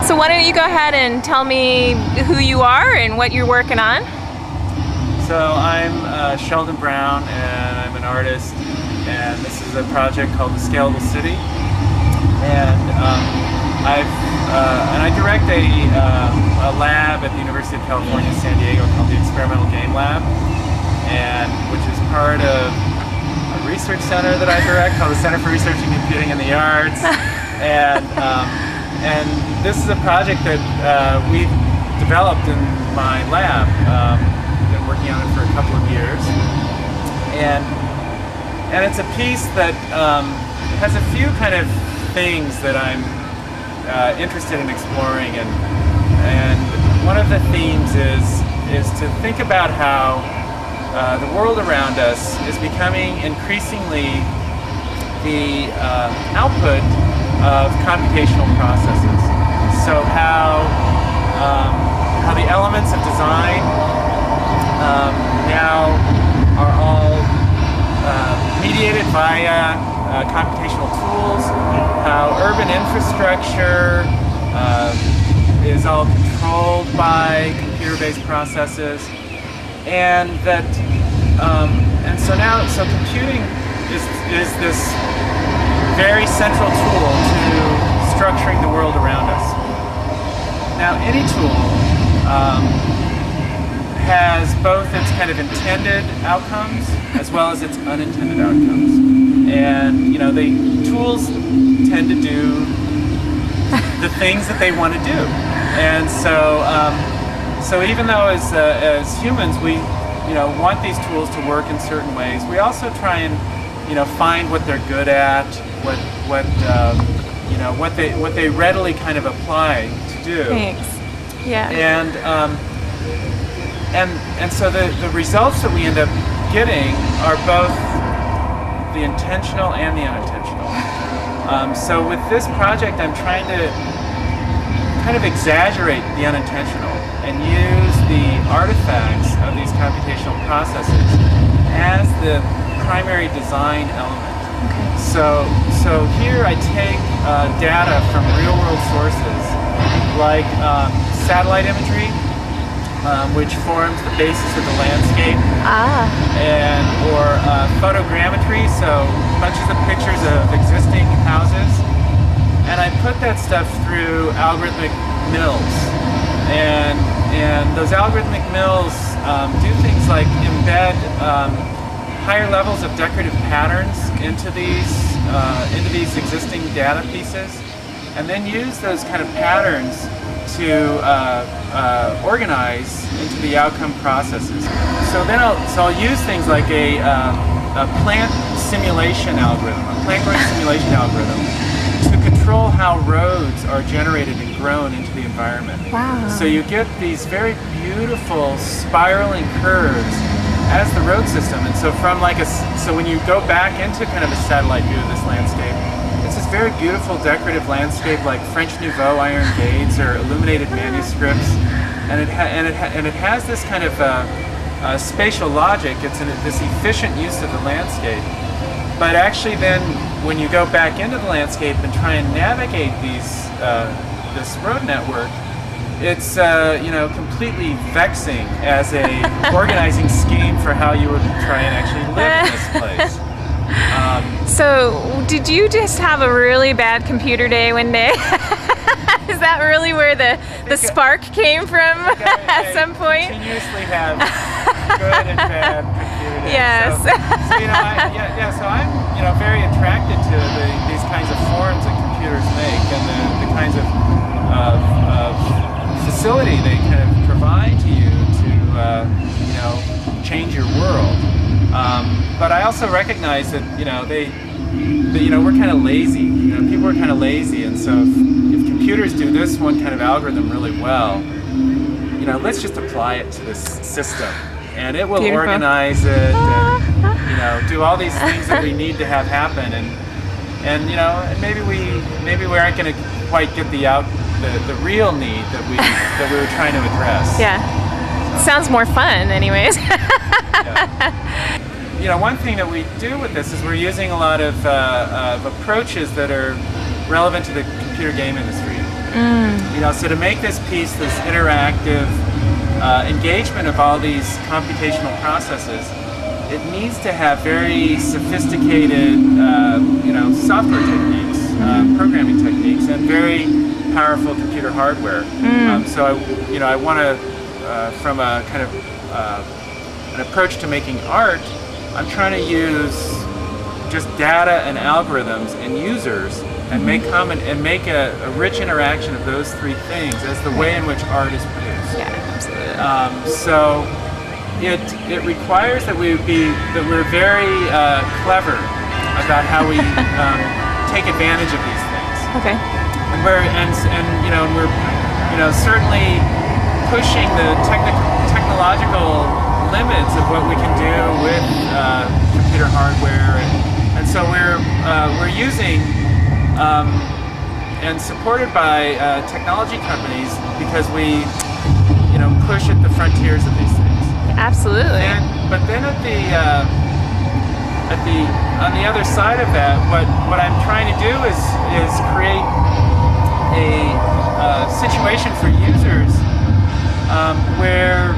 So why don't you go ahead and tell me who you are and what you're working on? So I'm Sheldon Brown, and I'm an artist, and this is a project called the Scalable City, and I direct a lab at the University of California, San Diego, called the Experimental Game Lab, and which is part of a research center that I direct called the Center for Research and Computing in the Arts, and this is a project that we've developed in my lab. Been working on it for a couple of years, and it's a piece that has a few kind of things that I'm interested in exploring, and one of the themes is to think about how the world around us is becoming increasingly the output of computational processes. So how the elements of design now are all mediated via computational tools, how urban infrastructure is all controlled by computer-based processes, and that so computing is this very central tool to structuring the world around us. Now, any tool has both its kind of intended outcomes as well as its unintended outcomes, and the tools tend to do the things that they want to do, and so even though as humans we want these tools to work in certain ways, we also try and find what they're good at, what they readily kind of apply to do. Thanks. Yeah. And so the results that we end up getting are both the intentional and the unintentional. So with this project, I'm trying to kind of exaggerate the unintentional and use the artifacts of these computational processes as the primary design element. Okay. So here I take data from real-world sources like satellite imagery, which forms the basis of the landscape, or photogrammetry, so bunches of pictures of existing houses, and I put that stuff through algorithmic mills, and those algorithmic mills do things like embed higher levels of decorative patterns into these existing data pieces, and then use those kind of patterns to organize into the outcome processes. So then I'll use things like a plant simulation algorithm, a plant growing simulation algorithm, to control how roads are generated and grown into the environment. Wow. So you get these very beautiful spiraling curves as the road system, and so so when you go back into kind of a satellite view of this landscape, it's this very beautiful decorative landscape like French Nouveau iron gates or illuminated manuscripts, and it has this kind of spatial logic. It's this efficient use of the landscape. But actually, then when you go back into the landscape and try and navigate this road network, it's completely vexing as a organizing scheme for how you would try and actually live in this place. So, did you just have a really bad computer day one day? Is that really where the spark came from at some point? I continuously have good and bad computer days. Yes. So I'm very attracted to these kinds of forms that computers make, and the kinds of facility they kind of provide to you to change your world. But I also recognize that we're kind of lazy. People are kind of lazy, and so if computers do this one kind of algorithm really well, let's just apply it to this system, and it will Beautiful. Organize it, and do all these things that we need to have happen, and maybe we aren't going to quite get the real need that we were trying to address. Yeah. Sounds more fun, anyways. Yeah. One thing that we do with this is we're using a lot of approaches that are relevant to the computer game industry. You know, so to make this piece this interactive engagement of all these computational processes, it needs to have very sophisticated, you know, software techniques, programming techniques, and very powerful computer hardware. So I want to, from a kind of an approach to making art, I'm trying to use just data and algorithms and users and make a rich interaction of those three things as the way in which art is produced. Yeah, absolutely. So it requires that we're very clever about how we take advantage of these things. Okay. And we're certainly pushing the technological limits of what we can do with computer hardware, and so we're using and supported by technology companies because we push at the frontiers of these things. Absolutely. But then on the other side of that, what I'm trying to do is create a situation for users where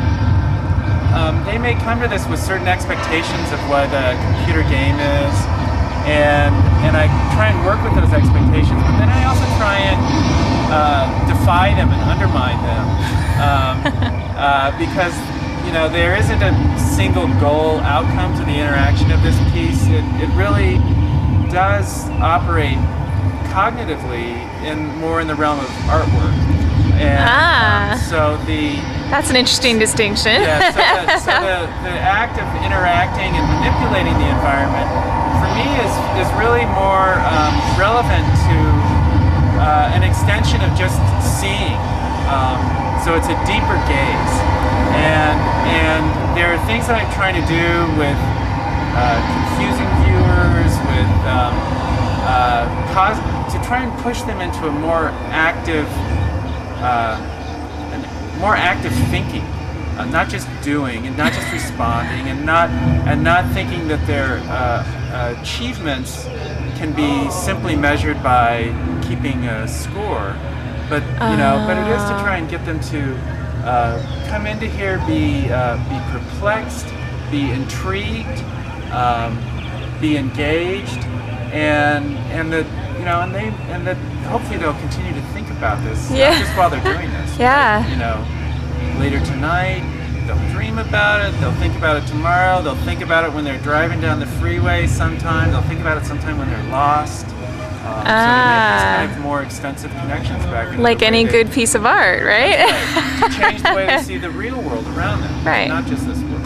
they may come to this with certain expectations of what a computer game is, and I try and work with those expectations, but then I also try and defy them and undermine them, because there isn't a single goal outcome to the interaction of this piece. It really does operate cognitively more in the realm of artwork. And that's an interesting distinction. Yeah, so the act of interacting and manipulating the environment, for me, is really more relevant to an extension of just seeing. So it's a deeper gaze, and there are things that I'm trying to do with confusing viewers, with to try and push them into a more active thinking, not just doing and not just responding, and not thinking that their achievements can be simply measured by keeping a score, but it is to try and get them to come into here, be perplexed, be intrigued, be engaged, and that hopefully they'll continue to think about this, not just while they're doing this. Yeah. But, later tonight, they'll dream about it. They'll think about it tomorrow. They'll think about it when they're driving down the freeway. Sometime they'll think about it sometime when they're lost. So they make these kind of more extensive connections back into like any good piece of art, right? To change the way they see the real world around them, right? Not just this world.